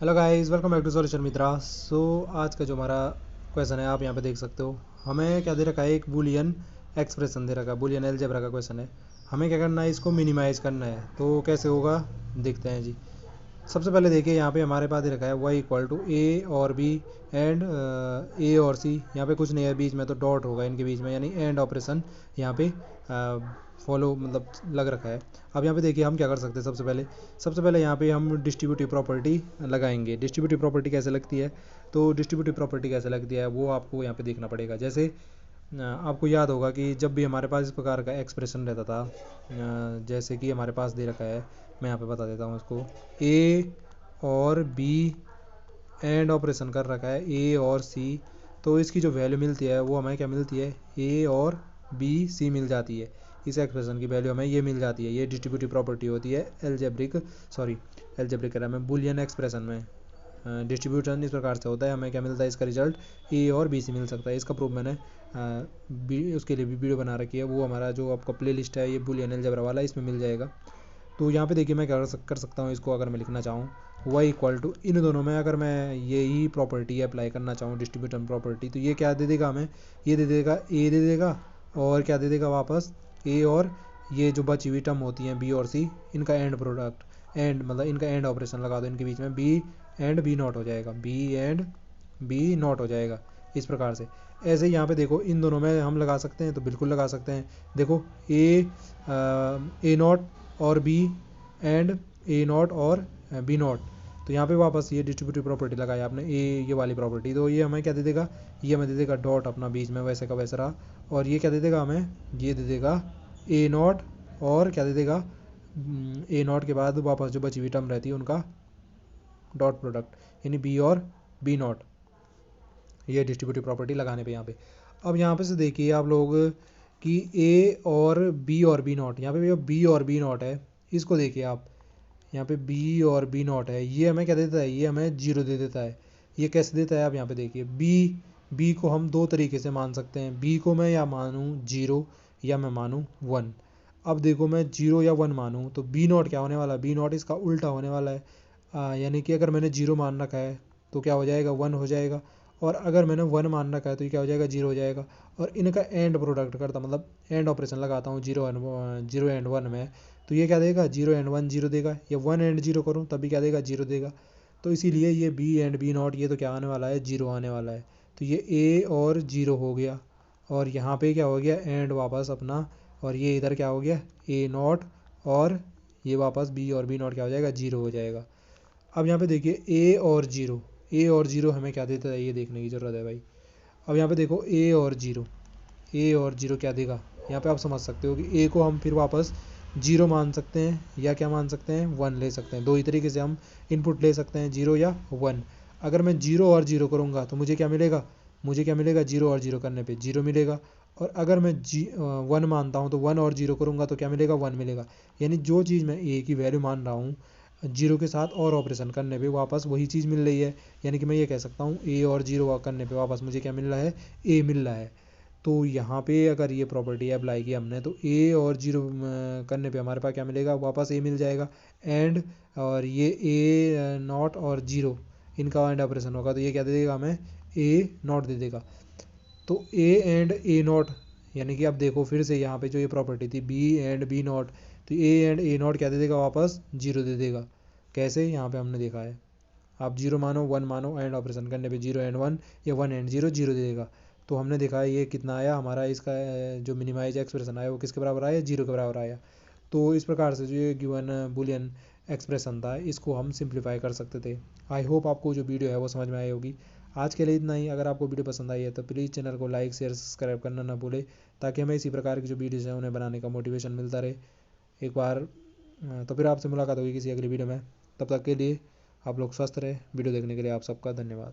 Hello guys, welcome back to solution Mitra. आज का जो हमारा क्वेश्चन है आप यहाँ पे देख सकते हो। हमें क्या दे रखा है, एक बुलियन एक्सप्रेशन दे रखा है, बुलियन अलजेब्रा का क्वेश्चन है। हमें क्या करना है, इसको मिनिमाइज करना है। तो कैसे होगा देखते हैं जी। सबसे पहले देखिए, यहाँ पे हमारे पास दे रखा है y इक्वल टू ए और बी एंड ए और सी। यहाँ पे कुछ नहीं है बीच में, तो डॉट होगा इनके बीच में, यानी एंड ऑपरेशन यहाँ पे फॉलो मतलब लग रखा है। अब यहाँ पे देखिए हम क्या कर सकते हैं। सबसे पहले यहाँ पे हम डिस्ट्रीब्यूटिव प्रॉपर्टी लगाएंगे। डिस्ट्रीब्यूटिव प्रॉपर्टी कैसे लगती है, तो डिस्ट्रीब्यूटिव प्रॉपर्टी कैसे लगती है वो आपको यहाँ पे देखना पड़ेगा। जैसे आपको याद होगा कि जब भी हमारे पास इस प्रकार का एक्सप्रेशन रहता था, जैसे कि हमारे पास दे रखा है, मैं यहाँ पे बता देता हूँ इसको। ए और बी एंड ऑपरेशन कर रखा है, ए और सी। तो इसकी जो वैल्यू मिलती है वो हमें क्या मिलती है, ए और बी सी मिल जाती है। इस एक्सप्रेशन की वैल्यू हमें ये मिल जाती है। ये डिस्ट्रीब्यूटिव प्रॉपर्टी होती है एल्जेब्रिक कह रहा मैं, बुलियन एक्सप्रेशन में। डिस्ट्रीब्यूशन इस प्रकार से होता है, हमें क्या मिलता है, इसका रिजल्ट ए और बी सी मिल सकता है। इसका प्रूफ मैंने उसके लिए भी वीडियो बना रखी है, वो हमारा जो आपका प्ले लिस्ट है ये बुलियन अलजेब्रा वाला, इसमें मिल जाएगा। तो यहाँ पे देखिए मैं क्या कर सकता हूँ इसको, अगर मैं लिखना चाहूँ y इक्वल टू इन दोनों में, अगर मैं यही प्रॉपर्टी अप्लाई करना चाहूँ डिस्ट्रीब्यूटन प्रॉपर्टी, तो ये क्या दे देगा हमें, ये दे देगा ए दे देगा, और क्या दे देगा वापस ए, और ये जो बची हुई टर्म होती हैं बी और सी, इनका एंड प्रोडक्ट, एंड मतलब इनका एंड ऑपरेशन लगा दो इनके बीच में, बी एंड बी नॉट हो जाएगा, बी एंड बी नॉट हो जाएगा इस प्रकार से। ऐसे ही यहाँ पे देखो इन दोनों में हम लगा सकते हैं, तो बिल्कुल लगा सकते हैं। देखो ए नॉट और बी एंड ए नॉट और बी नॉट, तो यहाँ पे वापस ये डिस्ट्रीब्यूटिव प्रॉपर्टी लगाई आपने, ये वाली प्रॉपर्टी, तो ये हमें क्या दे देगा, ये हमें दे देगा डॉट अपना बीच में वैसे का वैसा रहा, और ये क्या दे देगा हमें, ये दे देगा ए नॉट, और क्या दे देगा ए नॉट के बाद वापस जो बची हुई टर्म रहती है उनका डॉट प्रोडक्ट, यानी बी और बी नॉट। ये डिस्ट्रीब्यूटिव प्रॉपर्टी लगाने पे यहाँ पे। अब यहाँ पे से देखिए आप लोग कि ए और बी नॉट, यहाँ पे बी और बी नॉट है, इसको देखिए आप, यहाँ पे बी और बी नॉट है, ये हमें क्या देता है, ये हमें जीरो दे देता है। ये कैसे देता है, आप यहाँ पे देखिए, बी को हम दो तरीके से मान सकते हैं। बी को मैं या मानूँ जीरो या मैं मानूँ वन। अब देखो मैं जीरो या वन मानूँ तो बी नॉट क्या होने वाला है, बी नॉट इसका उल्टा होने वाला है। यानी कि अगर मैंने जीरो मान रखा है तो क्या हो जाएगा, वन हो जाएगा, और अगर मैंने वन मान रखा है तो ये क्या हो जाएगा, जीरो हो जाएगा। और इनका एंड प्रोडक्ट करता मतलब एंड ऑपरेशन लगाता हूँ जीरो एंड वन में, तो ये क्या देगा, जीरो एंड वन जीरो देगा, या वन एंड जीरो करूँ तभी क्या देगा, जीरो देगा। तो इसीलिए ये बी एंड बी नॉट ये तो क्या आने वाला है, जीरो आने वाला है। तो ये ए और जीरो हो गया, और यहाँ पे क्या हो गया, एंड वापस अपना, और ये इधर क्या हो गया, ए नॉट, और ये वापस बी और बी नॉट क्या हो जाएगा, जीरो हो जाएगा। अब यहाँ पे देखिए ए और जीरो हमें क्या देता है, ये देखने की ज़रूरत है भाई। अब यहाँ पे देखो ए और जीरो क्या देगा, यहाँ पे आप समझ सकते हो कि ए को हम फिर वापस जीरो मान सकते हैं, या क्या मान सकते हैं, वन ले सकते हैं। दो ही तरीके से हम इनपुट ले सकते हैं, जीरो या वन। अगर मैं जीरो और जीरो करूँगा तो मुझे क्या मिलेगा, जीरो और जीरो करने पे जीरो मिलेगा। और अगर मैं वन मानता हूँ तो वन और जीरो करूँगा तो क्या मिलेगा, वन मिलेगा। यानी जो चीज़ मैं ए की वैल्यू मान रहा हूँ, जीरो के साथ और ऑपरेशन करने पे वापस वही चीज़ मिल रही है। यानी कि मैं ये कह सकता हूँ ए और जीरो करने पे वापस मुझे क्या मिल रहा है, ए मिल रहा है। तो यहाँ पे अगर ये प्रॉपर्टी अप्लाई की हमने, तो ए और जीरो करने पे हमारे पास क्या मिलेगा, वापस ए मिल जाएगा। एंड और ये ए नॉट और जीरो इनका एंड ऑपरेशन होगा, तो ये क्या दे देगा हमें, ए नॉट दे देगा। तो ए एंड ए नॉट, यानी कि अब देखो फिर से यहाँ पे जो ये प्रॉपर्टी थी बी एंड बी नॉट, तो ए एंड ए नॉट क्या दे देगा, वापस जीरो दे देगा। कैसे, यहाँ पे हमने देखा है, आप जीरो मानो वन मानो, एंड ऑपरेशन करने पे जीरो एंड वन या वन एंड जीरो जीरो दे देगा। तो हमने देखा है ये कितना आया हमारा, इसका जो मिनिमाइज एक्सप्रेशन आया वो किसके बराबर आया, जीरो के बराबर आया। तो इस प्रकार से जो ये गिवन बुलियन एक्सप्रेशन था इसको हम सिंप्लीफाई कर सकते थे। आई होप आपको जो वीडियो है वो समझ में आई होगी। आज के लिए इतना ही। अगर आपको वीडियो पसंद आई है तो प्लीज़ चैनल को लाइक शेयर सब्सक्राइब करना ना भूले, ताकि हमें इसी प्रकार की जो वीडियोज़ हैं उन्हें बनाने का मोटिवेशन मिलता रहे। एक बार तो फिर आपसे मुलाकात होगी किसी अगली वीडियो में। तब तक के लिए आप लोग स्वस्थ रहे। वीडियो देखने के लिए आप सबका धन्यवाद।